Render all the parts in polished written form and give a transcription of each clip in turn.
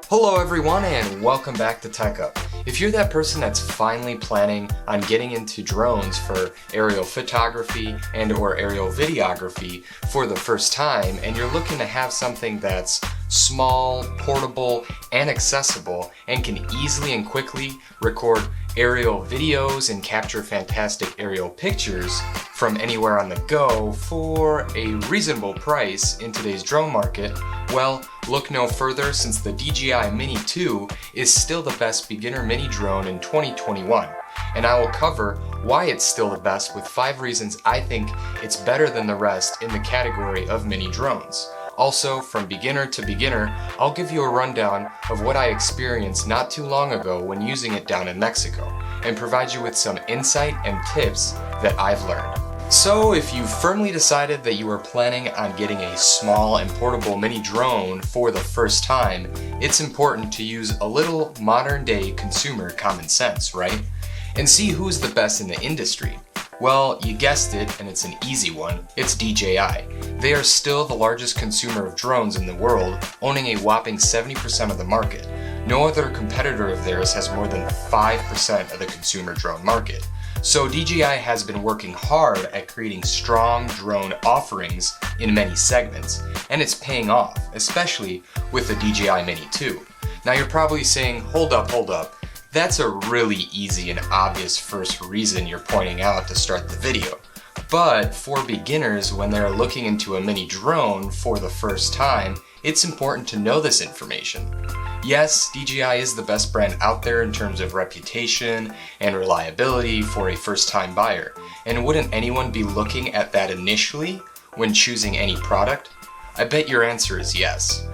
Hello everyone and welcome back to Tech Up. If you're that person that's finally planning on getting into drones for aerial photography and or aerial videography for the first time, and you're looking to have something that's small, portable, and accessible and can easily and quickly record aerial videos and capture fantastic aerial pictures from anywhere on the go for a reasonable price in today's drone market, well, look no further since the DJI Mini 2 is still the best beginner mini drone in 2021. And I will cover why it's still the best with 5 reasons I think it's better than the rest in the category of mini drones. Also, from beginner to beginner, I'll give you a rundown of what I experienced not too long ago when using it down in Mexico, and provide you with some insight and tips that I've learned. So if you've firmly decided that you are planning on getting a small and portable mini drone for the first time, it's important to use a little modern day consumer common sense, right? And see who's the best in the industry. Well, you guessed it, and it's an easy one. It's DJI. They are still the largest consumer of drones in the world, owning a whopping 70% of the market. No other competitor of theirs has more than 5% of the consumer drone market. So DJI has been working hard at creating strong drone offerings in many segments, and it's paying off, especially with the DJI Mini 2. Now you're probably saying, hold up. That's a really easy and obvious first reason you're pointing out to start the video. But for beginners, when they're looking into a mini drone for the first time, it's important to know this information. Yes, DJI is the best brand out there in terms of reputation and reliability for a first-time buyer. And wouldn't anyone be looking at that initially when choosing any product? I bet your answer is yes.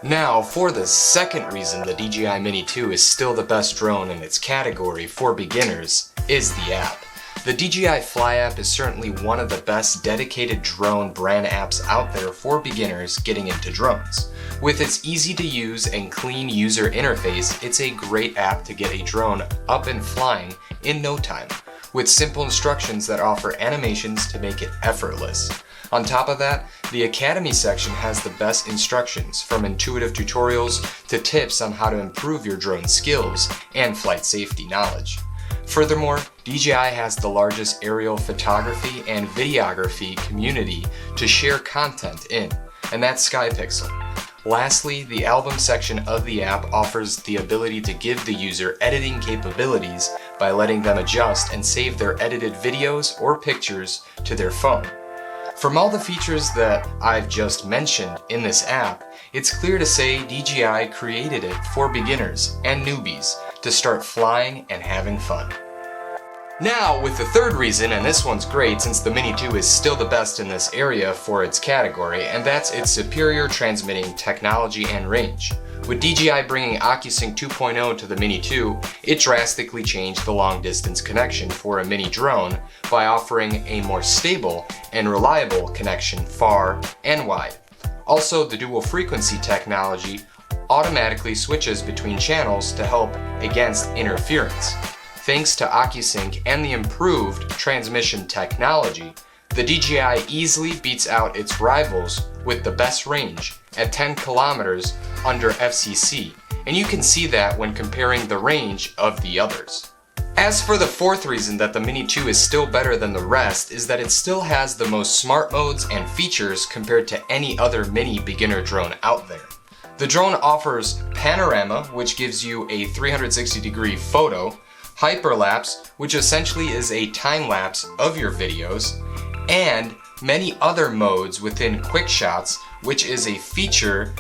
Now, for the second reason the DJI Mini 2 is still the best drone in its category for beginners is the app. The DJI Fly app is certainly one of the best dedicated drone brand apps out there for beginners getting into drones. With its easy to use and clean user interface, it's a great app to get a drone up and flying in no time, with simple instructions that offer animations to make it effortless. On top of that, the Academy section has the best instructions, from intuitive tutorials to tips on how to improve your drone skills and flight safety knowledge. Furthermore, DJI has the largest aerial photography and videography community to share content in, and that's SkyPixel. Lastly, the album section of the app offers the ability to give the user editing capabilities by letting them adjust and save their edited videos or pictures to their phone. From all the features that I've just mentioned in this app, it's clear to say DJI created it for beginners and newbies to start flying and having fun. Now, with the third reason, and this one's great since the Mini 2 is still the best in this area for its category, and that's its superior transmitting technology and range. With DJI bringing OcuSync 2.0 to the Mini 2, it drastically changed the long-distance connection for a mini drone by offering a more stable and reliable connection far and wide. Also, the dual frequency technology automatically switches between channels to help against interference. Thanks to OcuSync and the improved transmission technology, the DJI easily beats out its rivals with the best range at 10 kilometers under FCC, and you can see that when comparing the range of the others. As for the fourth reason that the Mini 2 is still better than the rest is that it still has the most smart modes and features compared to any other mini beginner drone out there. The drone offers panorama, which gives you a 360-degree photo, hyperlapse, which essentially is a time lapse of your videos, and many other modes within quick shots, which is a feature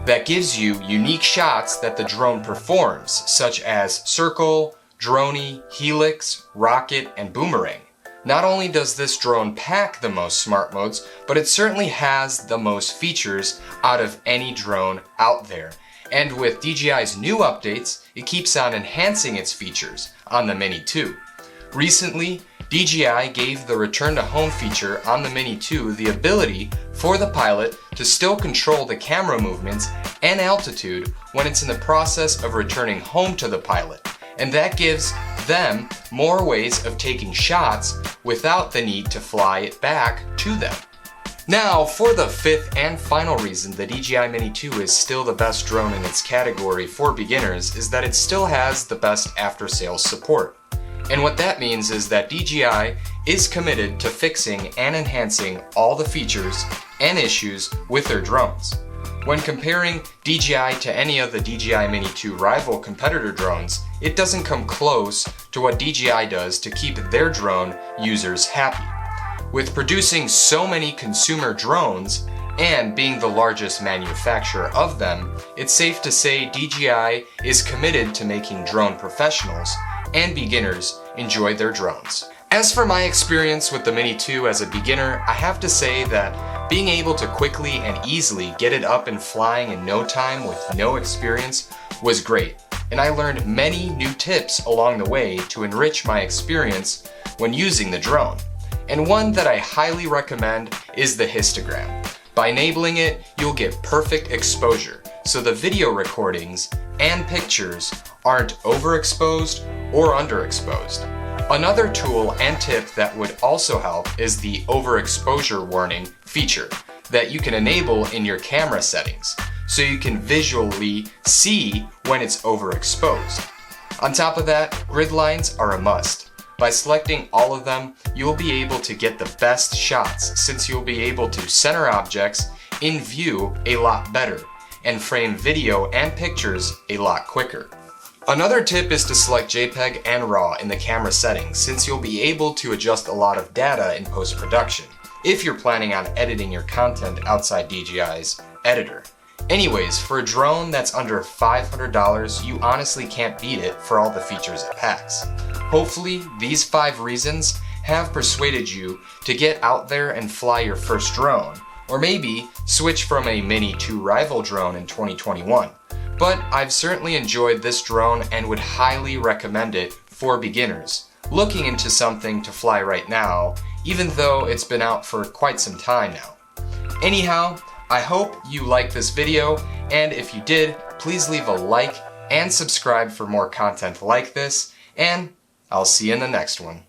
that gives you unique shots that the drone performs, such as circle, droney, helix, rocket, and boomerang. Not only does this drone pack the most smart modes, but it certainly has the most features out of any drone out there. And with DJI's new updates, it keeps on enhancing its features on the Mini 2. Recently, DJI gave the return to home feature on the Mini 2 the ability for the pilot to still control the camera movements and altitude when it's in the process of returning home to the pilot. And that gives them more ways of taking shots without the need to fly it back to them. Now, for the fifth and final reason the DJI Mini 2 is still the best drone in its category for beginners is that it still has the best after-sales support. And what that means is that DJI is committed to fixing and enhancing all the features and issues with their drones. When comparing DJI to any of the DJI Mini 2 rival competitor drones, it doesn't come close to what DJI does to keep their drone users happy. With producing so many consumer drones and being the largest manufacturer of them, it's safe to say DJI is committed to making drone professionals and beginners enjoy their drones. As for my experience with the Mini 2 as a beginner, I have to say that being able to quickly and easily get it up and flying in no time with no experience was great, and I learned many new tips along the way to enrich my experience when using the drone. And one that I highly recommend is the histogram. By enabling it, you'll get perfect exposure, so the video recordings and pictures aren't overexposed or underexposed. Another tool and tip that would also help is the overexposure warning feature that you can enable in your camera settings, so you can visually see when it's overexposed. On top of that, grid lines are a must. By selecting all of them, you'll be able to get the best shots since you'll be able to center objects in view a lot better and frame video and pictures a lot quicker. Another tip is to select JPEG and RAW in the camera settings since you'll be able to adjust a lot of data in post-production if you're planning on editing your content outside DJI's editor. Anyways, for a drone that's under $500, you honestly can't beat it for all the features it packs. Hopefully, these 5 reasons have persuaded you to get out there and fly your first drone, or maybe switch from a Mini 2 rival drone in 2021. But I've certainly enjoyed this drone and would highly recommend it for beginners looking into something to fly right now, even though it's been out for quite some time now. Anyhow, I hope you liked this video, and if you did, please leave a like and subscribe for more content like this, and I'll see you in the next one.